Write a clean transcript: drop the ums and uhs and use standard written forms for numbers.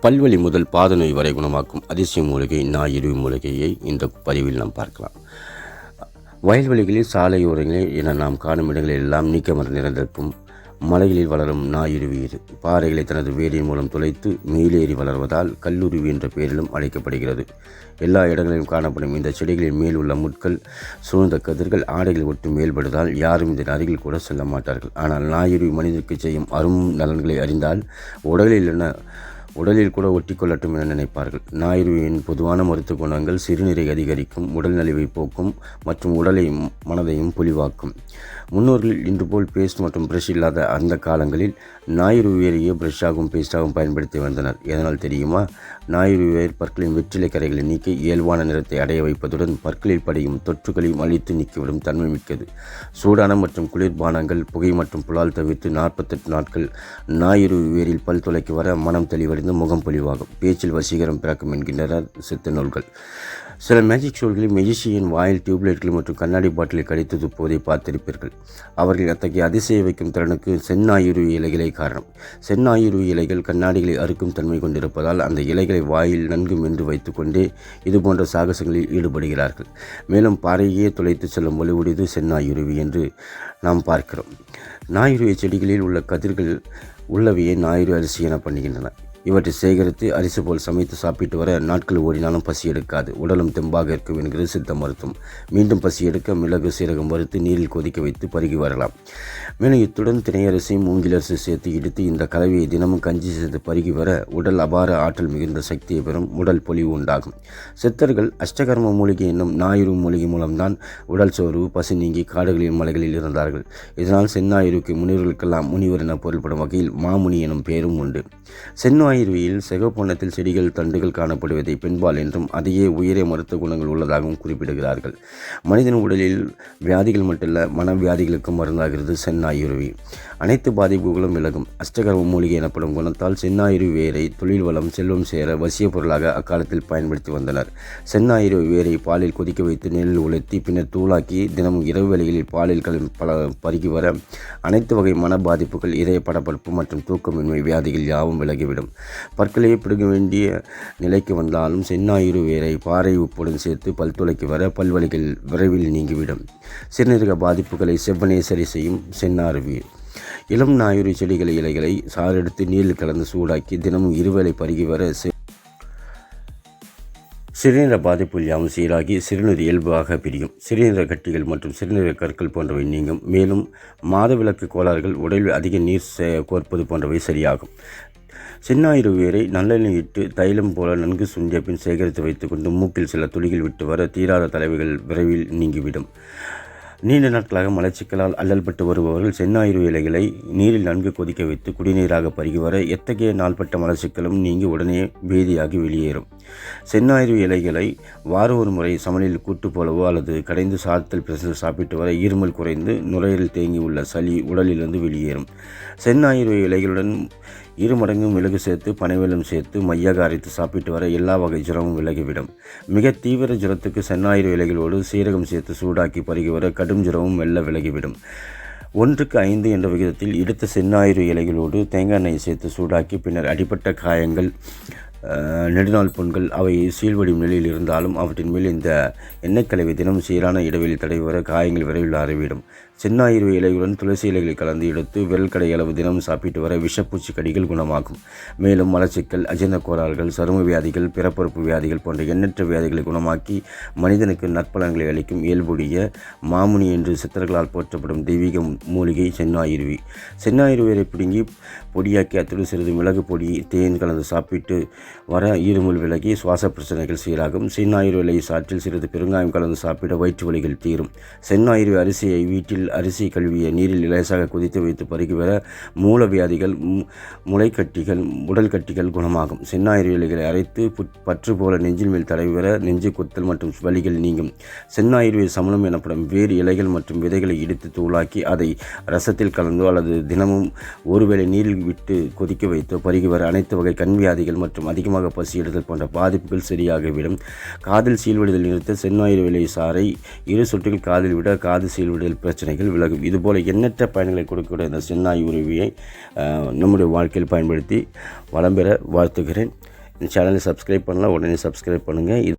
பல்வலி முதல் பாதநோய் வரை குணமாக்கும் அதிசய மூலிகை ஞாயிறு மூலிகையை இந்த பதிவில் நாம் பார்க்கலாம். வயல்வெளிகளில், சாலையோரங்களில் என நாம் காணும் இடங்களில் எல்லாம் நீக்கமர நிறைந்திருக்கும் மலைகளில் வளரும் ஞாயிறு இது பாறைகளை தனது வேரின் மூலம் துளைத்து மேலேறி வளர்வதால் கல்லுருவி என்ற பெயரிலும் அழைக்கப்படுகிறது. எல்லா இடங்களிலும் காணப்படும் இந்த செடிகளின் மேல் உள்ள முட்கள் சூழ்ந்த கதிர்கள் ஆடைகள் ஒட்டு மேல்படுவதால் யாரும் இதன் அருகில் கூட செல்ல மாட்டார்கள். ஆனால் ஞாயிறு மனிதனுக்கு செய்யும் அரும் நலன்களை அறிந்தால் உடலில் கூட ஒட்டி கொள்ளட்டும் என நினைப்பார்கள். ஞாயிறுவின் பொதுவான மருத்துவ குணங்கள் சிறுநீரை அதிகரிக்கும், உடல் நலிவை போக்கும் மற்றும் உடலையும் மனதையும் பொலிவாக்கும். முன்னோர்கள் இன்று போல் பேஸ்ட் மற்றும் பிரஷ் இல்லாத அந்த காலங்களில் ஞாயிறு வேரையே பிரஷாகவும் பேஸ்டாகவும் பயன்படுத்தி வந்தனர். எதனால் தெரியுமா? ஞாயிறு வேர் பற்களின் வெற்றிலை கரைகளை நீக்கி இயல்பான நிறத்தை அடைய வைப்பதுடன் பற்களில் படியும் தொற்றுகளையும் அழித்து நீக்கிவிடும் தன்மை மிக்கது. சூடான மற்றும் குளிர்பானங்கள், புகை மற்றும் புலால் தவிர்த்து 48 நாட்கள் ஞாயிறு வேரில் பல் துளைக்கு வர மனம் தெளிவடைந்து முகம் பொலிவாகும், பேச்சில் வசீகரம் பிறக்கும் என்கின்றனர் சித்த நூல்கள். சில மேஜிக் ஷோல்களில் மெஜிஷியன் வாயில் டியூப்லைட்கள் மற்றும் கண்ணாடி பாட்டிலை கடித்து துப்புவதை பார்த்திருப்பீர்கள். அவர்கள் அத்தகைய அதிசய வைக்கும் திறனுக்கு செந்நாயுரு இலைகளே காரணம். செந்நாயுரு இலைகள் கண்ணாடிகளை அறுக்கும் தன்மை கொண்டிருப்பதால் அந்த இலைகளை வாயில் நன்கு மென்று வைத்துக்கொண்டே இதுபோன்ற சாகசங்களில் ஈடுபடுகிறார்கள். மேலும் பாறையே துளைத்து செல்லும் ஒளிவுடையது செந்நாயுருவி என்று நாம் பார்க்கிறோம். ஞாயிறு செடிகளில் உள்ள கதிர்கள் உள்ளவையே ஞாயிறு அரிசி என பண்ணுகின்றன. இவற்றை சேகரித்து அரிசி போல் சமைத்து சாப்பிட்டு வர நாட்கள் ஓடினாலும் பசி எடுக்காது, உடலும் தெம்பாக இருக்கும் என்கிறது சித்த மருத்துவம். மீண்டும் பசி எடுக்க மிளகு சீரகம் வறுத்து நீரில் கொதிக்க வைத்து பருகி வரலாம். மேலும் இத்துடன் திணையரிசி மூங்கிலரிசி சேர்த்து இடித்து இந்த கலவையை தினமும் கஞ்சி சேர்த்து பருகி வர உடல் அபார ஆற்றல் மிகுந்த சக்தியை பெறும், உடல் பொலிவு உண்டாகும். சித்தர்கள் அஷ்டகர்ம மூலிகை என்னும் ஞாயிறு மூலிகை மூலம்தான் உடல் சோர்வு, பசி நீங்கி காடுகளின் மலைகளில் இருந்தார்கள். இதனால் செந்நாயிருக்கு முனிவர்களுக்கெல்லாம் முனிவர் என பொருள்படும் வகையில் மாமுனி எனும் பெயரும் உண்டு. செந்நாயிறுவியில் சிகப்பு செடிகள் தண்டுகள் காணப்படுவதை பெண்பால் என்றும் அதையே உயரிய மருத்துவ குணங்கள் உள்ளதாகவும் குறிப்பிடுகிறார்கள். மனிதன் உடலில் வியாதிகள் மட்டுமல்ல, மனவியாதிகளுக்கும் மருந்தாகிறது செந்நாயிறுவி. அனைத்து பாதிப்புகளும் விலகும். அஷ்டகர்ம மூலிகை எனப்படும் குணத்தால் செந்நாயிறு வேரை தொழில் வளம் செல்வம் சேர வசிய பொருளாக அக்காலத்தில் பயன்படுத்தி வந்தனர். செந்நாயிறு வேரை பாலில் கொதிக்க வைத்து நெல்லில் உலர்த்தி பின்னர் தூளாக்கி தினமும் இரவு வேளைகளில் பாலில் பருகி வர அனைத்து வகை மன பாதிப்புகள், இதய படபடப்பு மற்றும் தூக்கமின்மை வியாதிகள் யாவும் விலகிவிடும். பற்களையே பிடுங்க வேண்டிய நிலைக்கு வந்தாலும் செந்நாயிறு வேரை பாறை உப்புடன் சேர்த்து பல் துளைக்கு வர பல்வலிகள் விரைவில் நீங்கிவிடும். சிறுநீரக பாதிப்புகளை செவ்வனே சரி செய்யும் செந்நாயிறு. இளம் ஞாயிறு செடிகளை இலைகளை சாறெடுத்து நீரில் கலந்து சூடாக்கி தினமும் இருவேளை பருகி வர சிறுநீர பாதிப்புகள் யாவும் சீராகி சிறுநீர் இயல்பாக பிரியும். சிறுநீர கட்டிகள் மற்றும் சிறுநீர கற்கள் போன்றவை நீங்கும். மேலும் மாதவிலக்கு கோளாறுகள், உடலில் அதிக நீர் கோர்ப்பது போன்றவை சரியாகும். செந்நாயிறு வேரை நல்லெண்ணெய் இட்டு தைலம் போல நன்கு சுண்டிய பின் சேகரித்து வைத்துக்கொண்டு மூக்கில் சில துளிகள் விட்டு வர தீராத தலைவைகள் விரைவில் நீங்கிவிடும். நீண்ட நாட்களாக மலச்சிக்கலால் அல்லல்பட்டு வருபவர்கள் செந்நாயிறு இலைகளை நீரில் நன்கு கொதிக்க வைத்து குடிநீராக பருகி வர எத்தகைய நாள்பட்ட மலச்சிக்கலும் நீங்கி உடனே பேதியாகி வெளியேறும். செந்நாயிறு இலைகளை வார ஒரு முறை சமனில் கூட்டு போலவோ அல்லது கடைந்து சாதத்தில் பிசைந்து சாப்பிட்டு வர இருமல் குறைந்து நுரையீரலில் தேங்கி உள்ள சளி உடலிலிருந்து வெளியேறும். செந்நாயிறு இலைகளுடன் 2 மடங்கு மிளகு சேர்த்து பனைவெல்லம் சேர்த்து மையாக அரைத்து சாப்பிட்டு வர எல்லா வகை ஜுரமும் விலகிவிடும். மிக தீவிர ஜுரத்துக்கு செந்நாயிறு இலைகளோடு சீரகம் சேர்த்து சூடாக்கி பருகி வர கடும் ஜுரமும் மெல்ல விலகிவிடும். 1:5 என்ற விகிதத்தில் எடுத்த செந்நாயிறு இலைகளோடு தேங்காய் எண்ணெய் சேர்த்து சூடாக்கி பின்னர் அடிப்பட்ட காயங்கள், நெடுநாள் புண்கள் அவை சீழ்வடியும் நிலையில் இருந்தாலும் அவற்றின் மேல் இந்த எண்ணெய் கலவை தினம் சீரான இடைவெளி தடவி வர காயங்கள் விரைவில் அறிவிடும். செந்நாயிறு இலையுடன் துளசி இலைகளை கலந்து எடுத்து விரல் கடை அளவு தினம் சாப்பிட்டு வர விஷப்பூச்சி கடிகள் குணமாகும். மேலும் மலச்சிக்கல், அஜீரண கோளாறுகள், சரும வியாதிகள், பிறப்புறுப்பு வியாதிகள் போன்ற எண்ணற்ற வியாதிகளை குணமாக்கி மனிதனுக்கு நற்பலன்களை அளிக்கும் இயல்புடைய மாமுனி என்று சித்தர்களால் போற்றப்படும் தெய்வீக மூலிகை செந்நாயிறுவி. செந்நாயிறு வேரை பிடுங்கி பொடியாக்கி அத்துடன் சிறிது மிளகு பொடி, தேன் கலந்து சாப்பிட்டு வர இருமல் விலகி சுவாச பிரச்சனைகள் சீராகும். செந்நாயிறு இலை சாற்றில் சிறிது பெருங்காயம் கலந்து சாப்பிட வயிற்று வலிகள் தீரும். செந்நாயிறு அரிசியை வீட்டில் அரிசி கழுவிய நீரில் லேசாக கொதித்து வைத்து பருகி வர மூல வியாதிகள், முளைக்கட்டிகள், உடல் கட்டிகள் குணமாகும். செந்நாயிறு இலைகளை அரைத்து பற்று போல நெஞ்சில் மேல் தடவி வர நெஞ்சு குத்தல் மற்றும் வலிகள் நீங்கும். செந்நாயிறு சமணம் எனப்படும் வேறு இலைகள் மற்றும் விதைகளை இடித்து தூளாக்கி அதை ரசத்தில் கலந்தோ அல்லது தினமும் ஒருவேளை நீரில் விட்டு கொதிக்க வைத்தோ பருகி வர அனைத்து வகை கண் வியாதிகள் மற்றும் அதிகமாக பசி எடுத்தல் போன்ற பாதிப்புகள் சரியாகிவிடும். காதில் சீழ்வடிதல் நிறுத்த செந்நாயிறு இலை சாறை 2 சொட்டுகள் காதில் விட காது சீழ்வடிதல் பிரச்சனைகள் விலகும். இதுபோல எண்ணற்ற பயன்களை கொடுக்கக்கூடிய இந்த செந்நாயிறு உருவியை நம்முடைய வாழ்க்கையில் பயன்படுத்தி வளம் பெற வாழ்த்துகிறேன். இந்த சேனலை சப்ஸ்கிரைப் பண்ணலாம், உடனே சப்ஸ்கிரைப் பண்ணுங்கள்.